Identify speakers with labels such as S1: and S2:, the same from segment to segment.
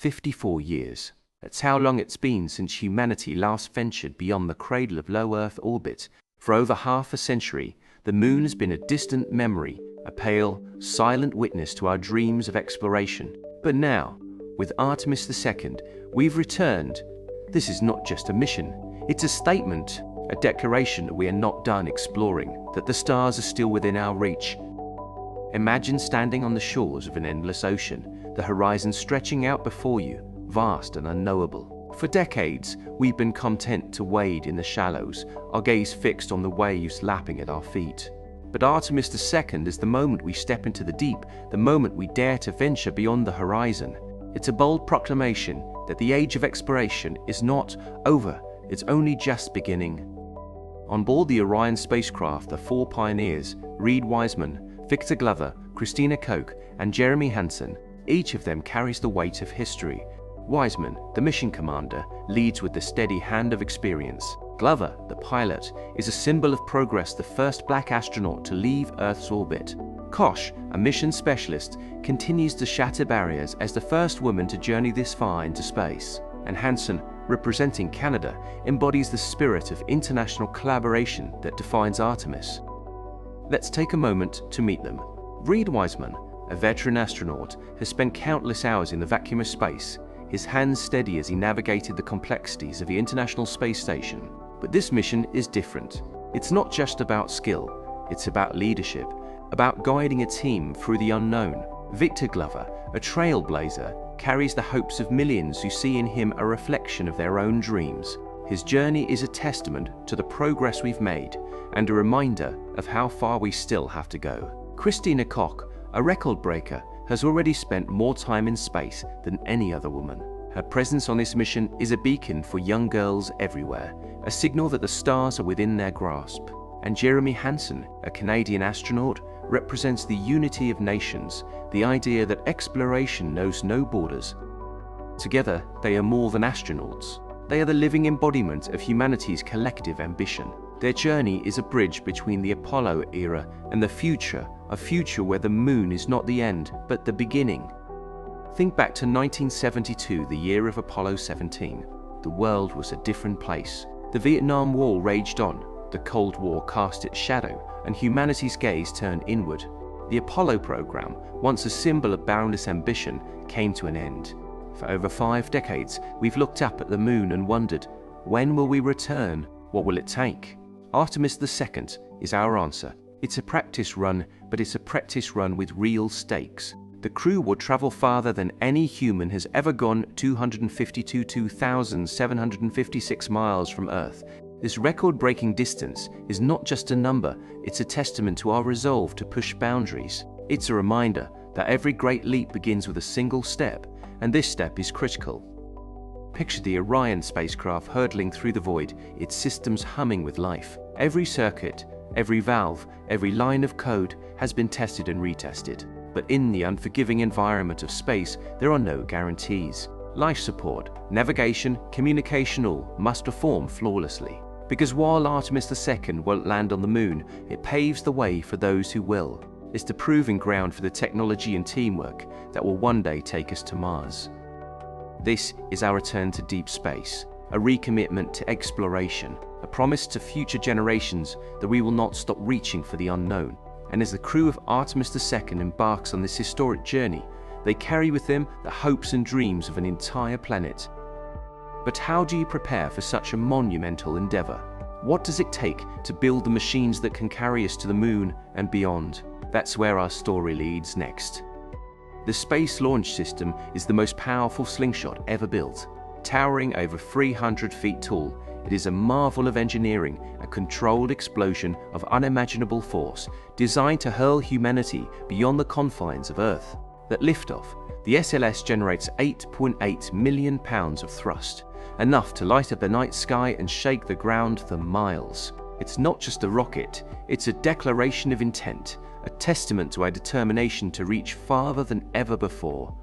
S1: 54 years. That's how long it's been since humanity last ventured beyond the cradle of low Earth orbit. For over half a century, the moon has been a distant memory, a pale, silent witness to our dreams of exploration. But now, with Artemis II, we've returned. This is not just a mission, it's a statement, a declaration that we are not done exploring, that the stars are still within our reach. Imagine standing on the shores of an endless ocean, the horizon stretching out before you, vast and unknowable. For decades, we've been content to wade in the shallows, our gaze fixed on the waves lapping at our feet. But Artemis II is the moment we step into the deep, the moment we dare to venture beyond the horizon. It's a bold proclamation that the age of exploration is not over, it's only just beginning. On board the Orion spacecraft are 4 pioneers: Reed Wiseman, Victor Glover, Christina Koch, and Jeremy Hansen. Each of them carries the weight of history. Wiseman, the mission commander, leads with the steady hand of experience. Glover, the pilot, is a symbol of progress, the first black astronaut to leave Earth's orbit. Koch, a mission specialist, continues to shatter barriers as the first woman to journey this far into space. And Hansen, representing Canada, embodies the spirit of international collaboration that defines Artemis. Let's take a moment to meet them. Reed Wiseman, a veteran astronaut, has spent countless hours in the vacuum of space, his hands steady as he navigated the complexities of the International Space Station. But this mission is different. It's not just about skill, it's about leadership, about guiding a team through the unknown. Victor Glover, a trailblazer, carries the hopes of millions who see in him a reflection of their own dreams. His journey is a testament to the progress we've made and a reminder of how far we still have to go. Christina Koch, a record breaker, has already spent more time in space than any other woman. Her presence on this mission is a beacon for young girls everywhere, a signal that the stars are within their grasp. And Jeremy Hansen, a Canadian astronaut, represents the unity of nations, the idea that exploration knows no borders. Together, they are more than astronauts. They are the living embodiment of humanity's collective ambition. Their journey is a bridge between the Apollo era and the future, a future where the moon is not the end, but the beginning. Think back to 1972, the year of Apollo 17. The world was a different place. The Vietnam War raged on, the Cold War cast its shadow, and humanity's gaze turned inward. The Apollo program, once a symbol of boundless ambition, came to an end. For over 5 decades, we've looked up at the moon and wondered, when will we return? What will it take? Artemis II is our answer. It's a practice run, but it's a practice run with real stakes. The crew will travel farther than any human has ever gone, 252,756 miles from Earth. This record-breaking distance is not just a number, it's a testament to our resolve to push boundaries. It's a reminder that every great leap begins with a single step, and this step is critical. Picture the Orion spacecraft hurtling through the void, its systems humming with life. Every circuit, every valve, every line of code has been tested and retested. But in the unforgiving environment of space, there are no guarantees. Life support, navigation, communication, all must perform flawlessly. Because while Artemis II won't land on the moon, it paves the way for those who will. It's the proving ground for the technology and teamwork that will one day take us to Mars. This is our return to deep space, a recommitment to exploration, a promise to future generations that we will not stop reaching for the unknown. And as the crew of Artemis II embarks on this historic journey, they carry with them the hopes and dreams of an entire planet. But how do you prepare for such a monumental endeavor? What does it take to build the machines that can carry us to the moon and beyond? That's where our story leads next. The Space Launch System is the most powerful slingshot ever built. Towering over 300 feet tall, it is a marvel of engineering, a controlled explosion of unimaginable force, designed to hurl humanity beyond the confines of Earth. At liftoff, the SLS generates 8.8 million pounds of thrust, enough to light up the night sky and shake the ground for miles. It's not just a rocket, it's a declaration of intent, a testament to our determination to reach farther than ever before.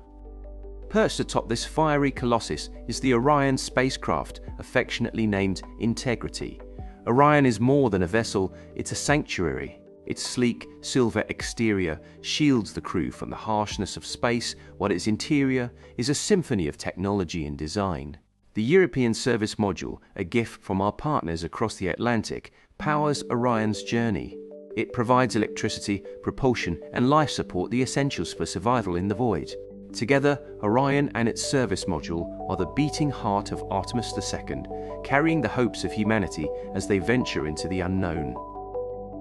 S1: Perched atop this fiery colossus is the Orion spacecraft, affectionately named Integrity. Orion is more than a vessel, it's a sanctuary. Its sleek, silver exterior shields the crew from the harshness of space, while its interior is a symphony of technology and design. The European Service Module, a gift from our partners across the Atlantic, powers Orion's journey. It provides electricity, propulsion, and life support, the essentials for survival in the void. Together, Orion and its service module are the beating heart of Artemis II, carrying the hopes of humanity as they venture into the unknown.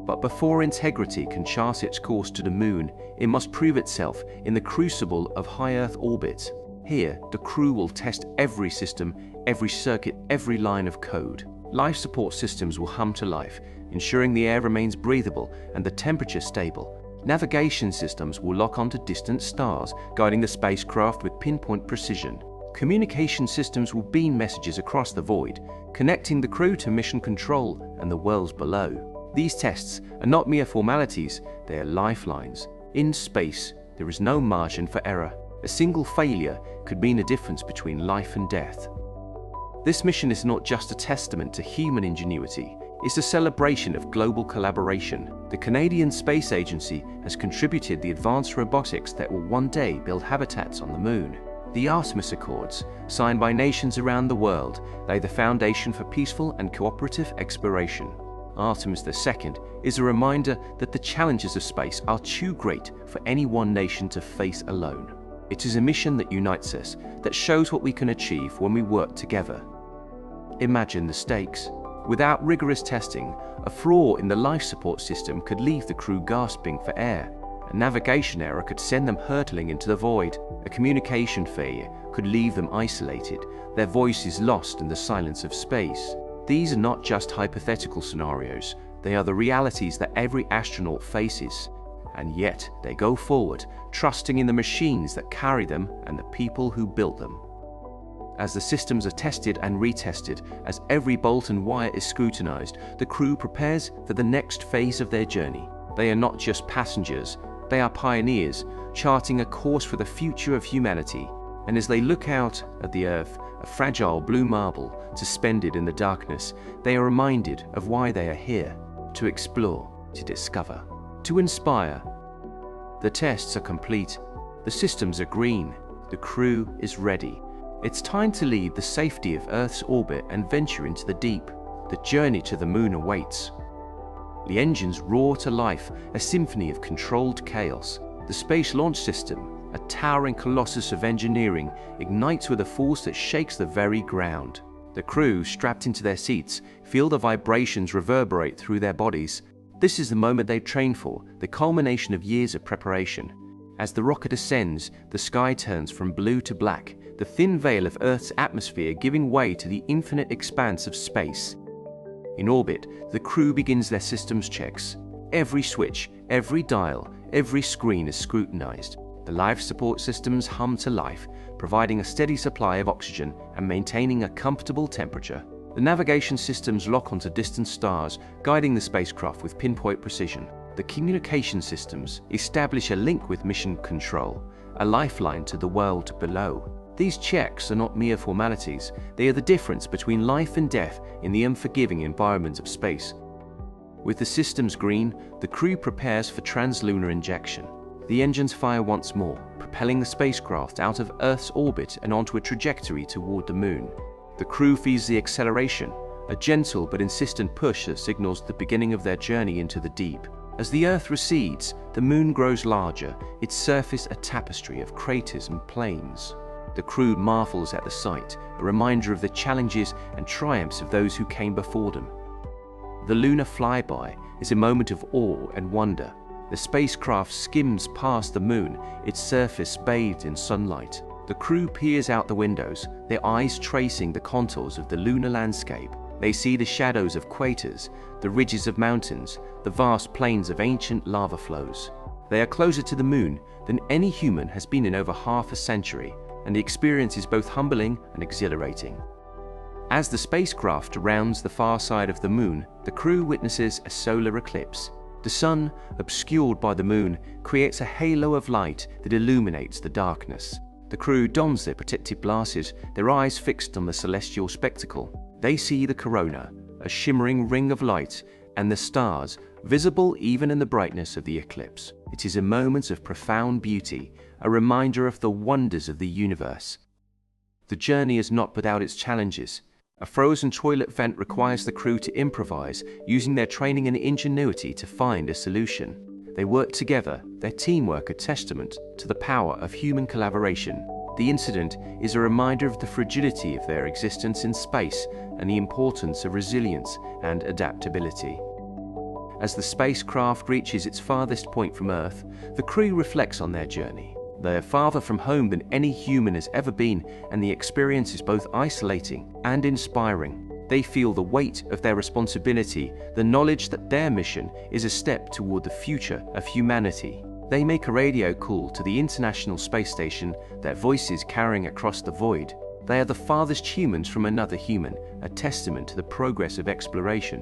S1: But before integrity can chart its course to the moon, it must prove itself in the crucible of high Earth orbit. Here, the crew will test every system, every circuit, every line of code. Life support systems will hum to life, ensuring the air remains breathable and the temperature stable. Navigation systems will lock onto distant stars, guiding the spacecraft with pinpoint precision. Communication systems will beam messages across the void, connecting the crew to mission control and the worlds below. These tests are not mere formalities, they are lifelines. In space, there is no margin for error. A single failure could mean a difference between life and death. This mission is not just a testament to human ingenuity, it's a celebration of global collaboration. The Canadian Space Agency has contributed the advanced robotics that will one day build habitats on the moon. The Artemis Accords, signed by nations around the world, lay the foundation for peaceful and cooperative exploration. Artemis II is a reminder that the challenges of space are too great for any one nation to face alone. It is a mission that unites us, that shows what we can achieve when we work together. Imagine the stakes. Without rigorous testing, a flaw in the life support system could leave the crew gasping for air. A navigation error could send them hurtling into the void. A communication failure could leave them isolated, their voices lost in the silence of space. These are not just hypothetical scenarios, they are the realities that every astronaut faces. And yet, they go forward, trusting in the machines that carry them and the people who built them. As the systems are tested and retested, as every bolt and wire is scrutinized, the crew prepares for the next phase of their journey. They are not just passengers, they are pioneers, charting a course for the future of humanity. And as they look out at the Earth, a fragile blue marble, suspended in the darkness, they are reminded of why they are here: to explore, to discover, to inspire. The tests are complete, the systems are green, the crew is ready. It's time to leave the safety of Earth's orbit and venture into the deep. The journey to the moon awaits. The engines roar to life, a symphony of controlled chaos. The Space Launch System, a towering colossus of engineering, ignites with a force that shakes the very ground. The crew, strapped into their seats, feel the vibrations reverberate through their bodies. This is the moment they trained for, the culmination of years of preparation. As the rocket ascends, the sky turns from blue to black, the thin veil of Earth's atmosphere giving way to the infinite expanse of space. In orbit, the crew begins their systems checks. Every switch, every dial, every screen is scrutinized. The life support systems hum to life, providing a steady supply of oxygen and maintaining a comfortable temperature. The navigation systems lock onto distant stars, guiding the spacecraft with pinpoint precision. The communication systems establish a link with mission control, a lifeline to the world below. These checks are not mere formalities, they are the difference between life and death in the unforgiving environment of space. With the systems green, the crew prepares for translunar injection. The engines fire once more, propelling the spacecraft out of Earth's orbit and onto a trajectory toward the moon. The crew feels the acceleration, a gentle but insistent push that signals the beginning of their journey into the deep. As the Earth recedes, the moon grows larger, its surface a tapestry of craters and plains. The crew marvels at the sight, a reminder of the challenges and triumphs of those who came before them. The lunar flyby is a moment of awe and wonder. The spacecraft skims past the moon, its surface bathed in sunlight. The crew peers out the windows, their eyes tracing the contours of the lunar landscape. They see the shadows of craters, the ridges of mountains, the vast plains of ancient lava flows. They are closer to the moon than any human has been in over half a century, and the experience is both humbling and exhilarating. As the spacecraft rounds the far side of the moon, the crew witnesses a solar eclipse. The sun, obscured by the moon, creates a halo of light that illuminates the darkness. The crew dons their protective glasses, their eyes fixed on the celestial spectacle. They see the corona, a shimmering ring of light, and the stars, visible even in the brightness of the eclipse. It is a moment of profound beauty, a reminder of the wonders of the universe. The journey is not without its challenges. A frozen toilet vent requires the crew to improvise, using their training and ingenuity to find a solution. They work together, their teamwork a testament to the power of human collaboration. The incident is a reminder of the fragility of their existence in space and the importance of resilience and adaptability. As the spacecraft reaches its farthest point from Earth, the crew reflects on their journey. They are farther from home than any human has ever been, and the experience is both isolating and inspiring. They feel the weight of their responsibility, the knowledge that their mission is a step toward the future of humanity. They make a radio call to the International Space Station, their voices carrying across the void. They are the farthest humans from another human, a testament to the progress of exploration.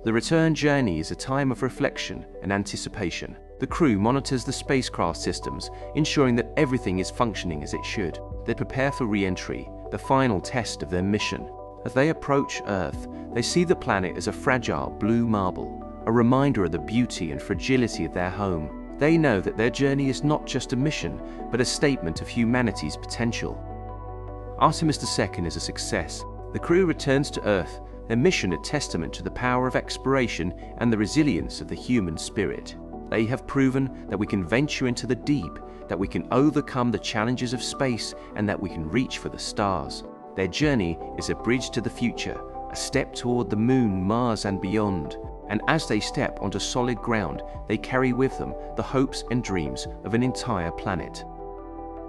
S1: The return journey is a time of reflection and anticipation. The crew monitors the spacecraft systems, ensuring that everything is functioning as it should. They prepare for re-entry, the final test of their mission. As they approach Earth, they see the planet as a fragile blue marble, a reminder of the beauty and fragility of their home. They know that their journey is not just a mission, but a statement of humanity's potential. Artemis II is a success. The crew returns to Earth, their mission a testament to the power of exploration and the resilience of the human spirit. They have proven that we can venture into the deep, that we can overcome the challenges of space, and that we can reach for the stars. Their journey is a bridge to the future, a step toward the Moon, Mars, and beyond. And as they step onto solid ground, they carry with them the hopes and dreams of an entire planet.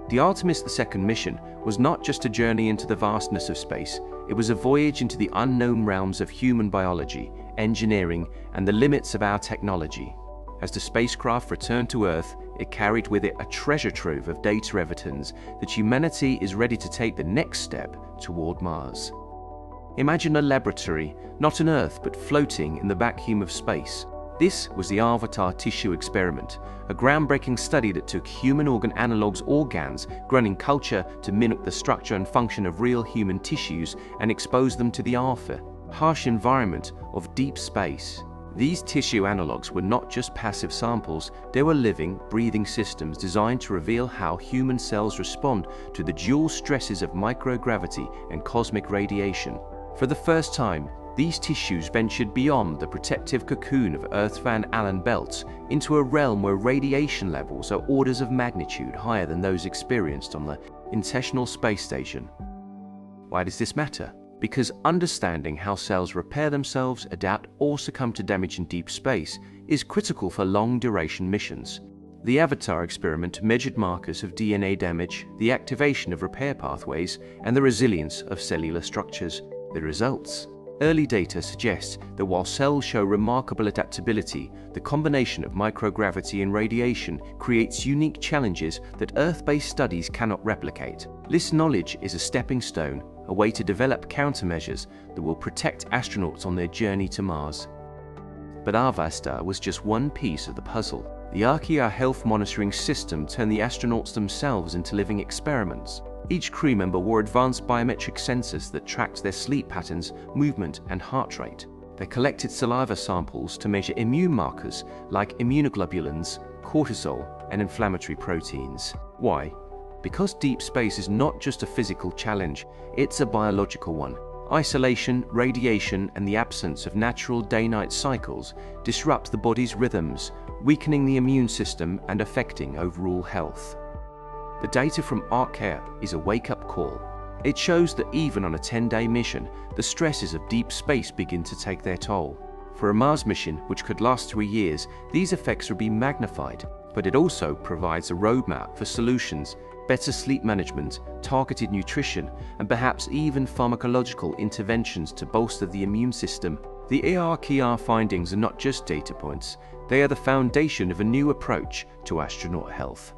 S1: The Artemis II mission was not just a journey into the vastness of space, it was a voyage into the unknown realms of human biology, engineering, and the limits of our technology. As the spacecraft returned to Earth, it carried with it a treasure trove of data evidence that humanity is ready to take the next step toward Mars. Imagine a laboratory, not on Earth but floating in the vacuum of space. This was the Avatar tissue experiment, a groundbreaking study that took human organ analogues organs grown in culture to mimic the structure and function of real human tissues and expose them to the harsh environment of deep space. These tissue analogues were not just passive samples, they were living, breathing systems designed to reveal how human cells respond to the dual stresses of microgravity and cosmic radiation. For the first time, these tissues ventured beyond the protective cocoon of Earth's Van Allen belts into a realm where radiation levels are orders of magnitude higher than those experienced on the International Space Station. Why does this matter? Because understanding how cells repair themselves, adapt, or succumb to damage in deep space is critical for long-duration missions. The Avatar experiment measured markers of DNA damage, the activation of repair pathways, and the resilience of cellular structures. The results? Early data suggests that while cells show remarkable adaptability, the combination of microgravity and radiation creates unique challenges that Earth-based studies cannot replicate. This knowledge is a stepping stone, a way to develop countermeasures that will protect astronauts on their journey to Mars. But Avastar was just one piece of the puzzle. The Archaea health monitoring system turned the astronauts themselves into living experiments. Each crew member wore advanced biometric sensors that tracked their sleep patterns, movement, and heart rate. They collected saliva samples to measure immune markers like immunoglobulins, cortisol, and inflammatory proteins. Why? Because deep space is not just a physical challenge, it's a biological one. Isolation, radiation, and the absence of natural day-night cycles disrupt the body's rhythms, weakening the immune system and affecting overall health. The data from Archaea is a wake-up call. It shows that even on a 10-day mission, the stresses of deep space begin to take their toll. For a Mars mission, which could last 3 years, these effects will be magnified, but it also provides a roadmap for solutions, better sleep management, targeted nutrition, and perhaps even pharmacological interventions to bolster the immune system. The Archaea findings are not just data points, they are the foundation of a new approach to astronaut health.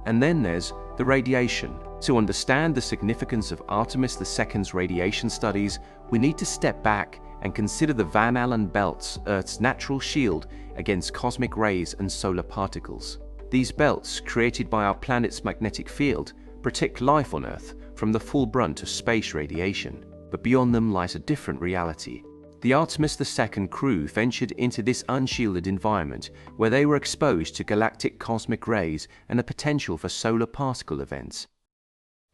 S1: And then there's the radiation. To understand the significance of Artemis II's radiation studies, we need to step back and consider the Van Allen belts, Earth's natural shield against cosmic rays and solar particles. These belts, created by our planet's magnetic field, protect life on Earth from the full brunt of space radiation. But beyond them lies a different reality. The Artemis II crew ventured into this unshielded environment where they were exposed to galactic cosmic rays and the potential for solar particle events.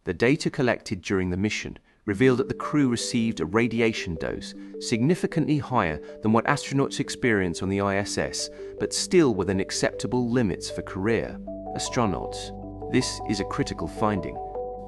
S1: The data collected during the mission revealed that the crew received a radiation dose significantly higher than what astronauts experience on the ISS, but still within acceptable limits for career astronauts. This is a critical finding.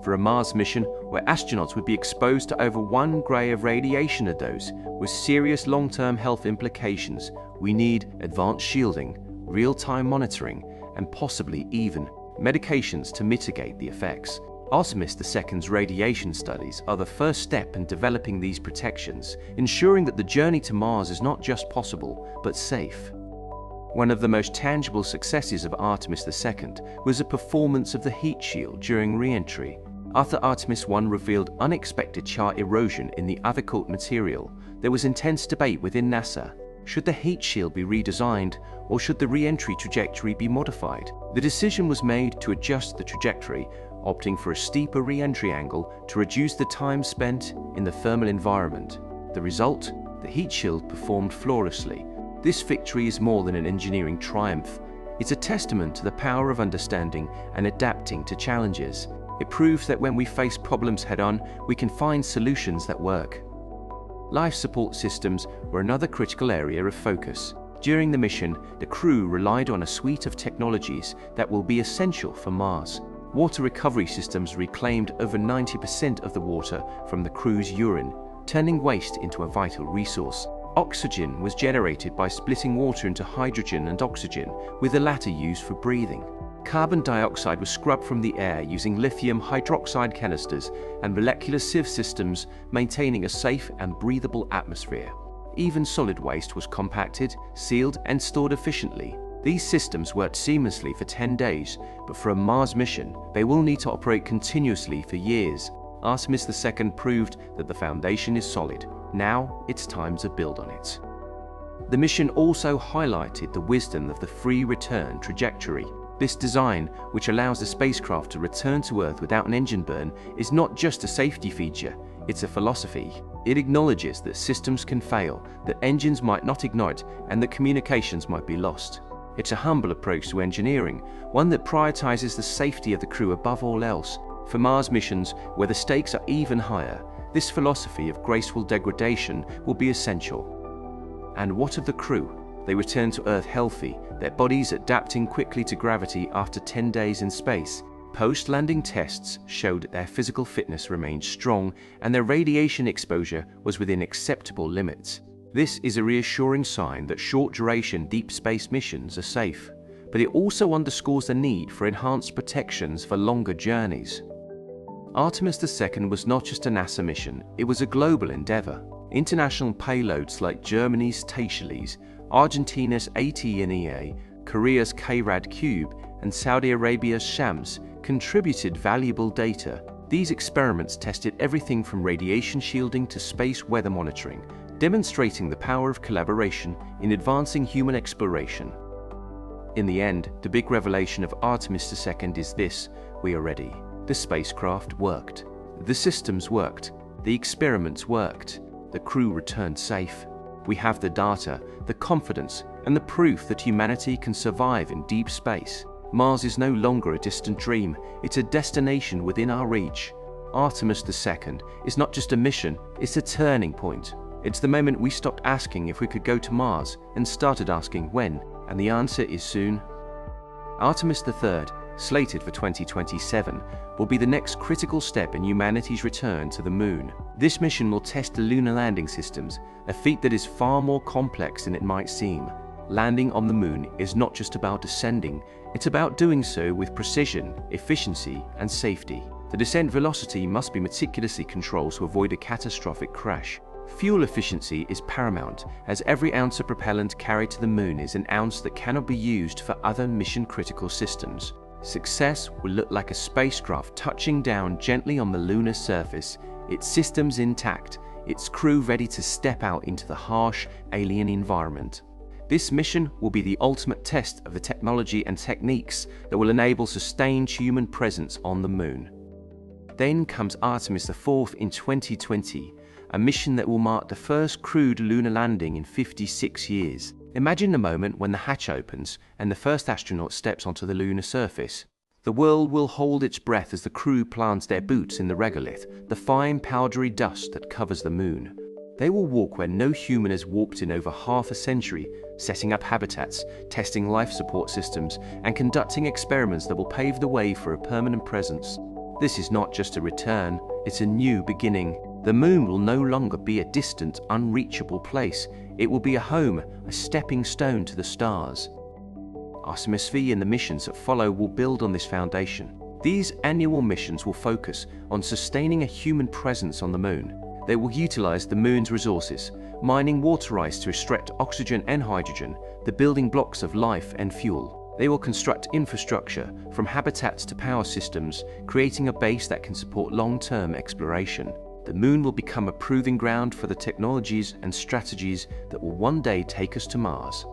S1: For a Mars mission where astronauts would be exposed to over 1 gray of radiation a dose with serious long-term health implications, we need advanced shielding, real-time monitoring, and possibly even medications to mitigate the effects. Artemis II's radiation studies are the first step in developing these protections, ensuring that the journey to Mars is not just possible, but safe. One of the most tangible successes of Artemis II was the performance of the heat shield during re-entry. After Artemis I revealed unexpected char erosion in the other-caught material, there was intense debate within NASA. Should the heat shield be redesigned, or should the re-entry trajectory be modified? The decision was made to adjust the trajectory, opting for a steeper re-entry angle to reduce the time spent in the thermal environment. The result? The heat shield performed flawlessly. This victory is more than an engineering triumph. It's a testament to the power of understanding and adapting to challenges. It proves that when we face problems head-on, we can find solutions that work. Life support systems were another critical area of focus. During the mission, the crew relied on a suite of technologies that will be essential for Mars. Water recovery systems reclaimed over 90% of the water from the crew's urine, turning waste into a vital resource. Oxygen was generated by splitting water into hydrogen and oxygen, with the latter used for breathing. Carbon dioxide was scrubbed from the air using lithium hydroxide canisters and molecular sieve systems, maintaining a safe and breathable atmosphere. Even solid waste was compacted, sealed, and stored efficiently. These systems worked seamlessly for 10 days, but for a Mars mission, they will need to operate continuously for years. Artemis II proved that the foundation is solid. Now it's time to build on it. The mission also highlighted the wisdom of the free return trajectory. This design, which allows the spacecraft to return to Earth without an engine burn, is not just a safety feature, it's a philosophy. It acknowledges that systems can fail, that engines might not ignite, and that communications might be lost. It's a humble approach to engineering, one that prioritizes the safety of the crew above all else. For Mars missions, where the stakes are even higher, this philosophy of graceful degradation will be essential. And what of the crew? They returned to Earth healthy, their bodies adapting quickly to gravity after 10 days in space. Post-landing tests showed that their physical fitness remained strong and their radiation exposure was within acceptable limits. This is a reassuring sign that short-duration deep space missions are safe, but it also underscores the need for enhanced protections for longer journeys. Artemis II was not just a NASA mission, it was a global endeavor. International payloads like Germany's Tacheles, Argentina's ATNEA, Korea's KRAD-Cube, and Saudi Arabia's Shams contributed valuable data. These experiments tested everything from radiation shielding to space weather monitoring, demonstrating the power of collaboration in advancing human exploration. In the end, the big revelation of Artemis II is this: we are ready. The spacecraft worked. The systems worked. The experiments worked. The crew returned safe. We have the data, the confidence, and the proof that humanity can survive in deep space. Mars is no longer a distant dream, it's a destination within our reach. Artemis II is not just a mission, it's a turning point. It's the moment we stopped asking if we could go to Mars and started asking when, and the answer is soon. Artemis III, slated for 2027, will be the next critical step in humanity's return to the Moon. This mission will test the lunar landing systems, a feat that is far more complex than it might seem. Landing on the Moon is not just about descending, it's about doing so with precision, efficiency, and safety. The descent velocity must be meticulously controlled to avoid a catastrophic crash. Fuel efficiency is paramount, as every ounce of propellant carried to the Moon is an ounce that cannot be used for other mission-critical systems. Success will look like a spacecraft touching down gently on the lunar surface, its systems intact, its crew ready to step out into the harsh, alien environment. This mission will be the ultimate test of the technology and techniques that will enable sustained human presence on the Moon. Then comes Artemis IV in 2020, a mission that will mark the first crewed lunar landing in 56 years. Imagine the moment when the hatch opens and the first astronaut steps onto the lunar surface. The world will hold its breath as the crew plants their boots in the regolith, the fine powdery dust that covers the moon. They will walk where no human has walked in over half a century, setting up habitats, testing life support systems, and conducting experiments that will pave the way for a permanent presence. This is not just a return, it's a new beginning. The moon will no longer be a distant, unreachable place. It will be a home, a stepping stone to the stars. Artemis V and the missions that follow will build on this foundation. These annual missions will focus on sustaining a human presence on the moon. They will utilize the moon's resources, mining water ice to extract oxygen and hydrogen, the building blocks of life and fuel. They will construct infrastructure, from habitats to power systems, creating a base that can support long-term exploration. The moon will become a proving ground for the technologies and strategies that will one day take us to Mars.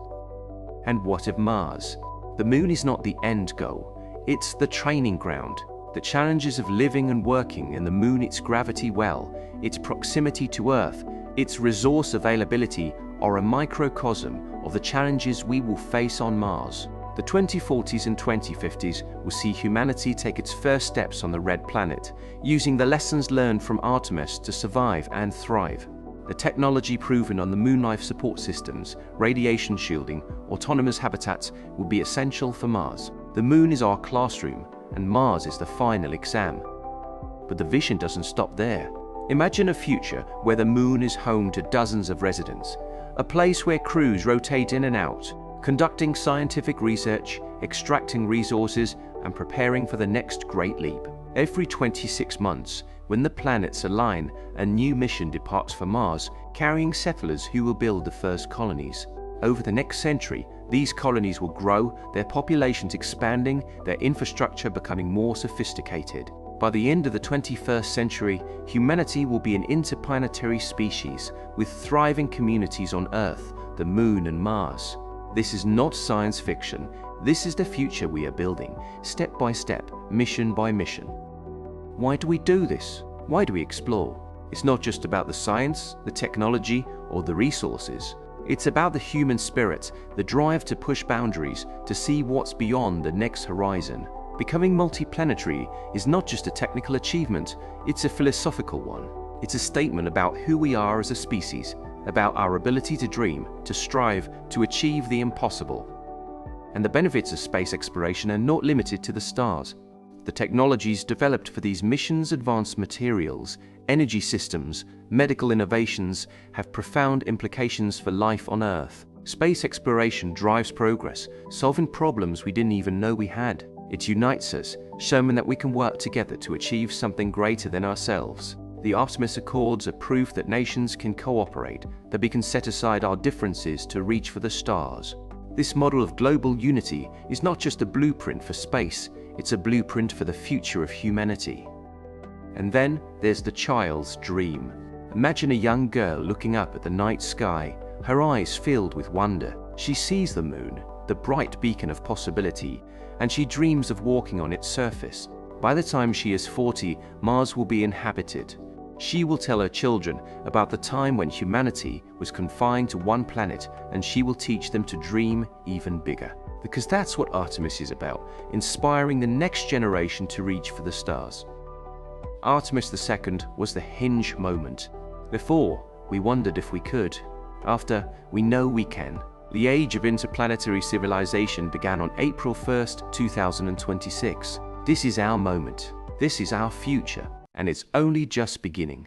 S1: And what of Mars? The moon is not the end goal, it's the training ground. The challenges of living and working in the moon, its gravity well, its proximity to Earth, its resource availability are a microcosm of the challenges we will face on Mars. The 2040s and 2050s will see humanity take its first steps on the red planet, using the lessons learned from Artemis to survive and thrive. The technology proven on the moon life support systems, radiation shielding, autonomous habitats will be essential for Mars. The moon is our classroom, and Mars is the final exam. But the vision doesn't stop there. Imagine a future where the moon is home to dozens of residents, a place where crews rotate in and out, conducting scientific research, extracting resources, and preparing for the next great leap. Every 26 months, when the planets align, a new mission departs for Mars, carrying settlers who will build the first colonies. Over the next century, these colonies will grow, their populations expanding, their infrastructure becoming more sophisticated. By the end of the 21st century, humanity will be an interplanetary species with thriving communities on Earth, the Moon, and Mars. This is not science fiction. This is the future we are building, step by step, mission by mission. Why do we do this? Why do we explore? It's not just about the science, the technology, or the resources. It's about the human spirit, the drive to push boundaries, to see what's beyond the next horizon. Becoming multiplanetary is not just a technical achievement, it's a philosophical one. It's a statement about who we are as a species, about our ability to dream, to strive, to achieve the impossible. And the benefits of space exploration are not limited to the stars. The technologies developed for these missions, advanced materials, energy systems, medical innovations, have profound implications for life on Earth. Space exploration drives progress, solving problems we didn't even know we had. It unites us, showing that we can work together to achieve something greater than ourselves. The Artemis Accords are proof that nations can cooperate, that we can set aside our differences to reach for the stars. This model of global unity is not just a blueprint for space, it's a blueprint for the future of humanity. And then there's the child's dream. Imagine a young girl looking up at the night sky, her eyes filled with wonder. She sees the moon, the bright beacon of possibility, and she dreams of walking on its surface. By the time she is 40, Mars will be inhabited. She will tell her children about the time when humanity was confined to one planet, and she will teach them to dream even bigger. Because that's what Artemis is about, inspiring the next generation to reach for the stars. Artemis II was the hinge moment. Before, we wondered if we could. After, we know we can. The age of interplanetary civilization began on April 1st, 2026. This is our moment. This is our future. And it's only just beginning.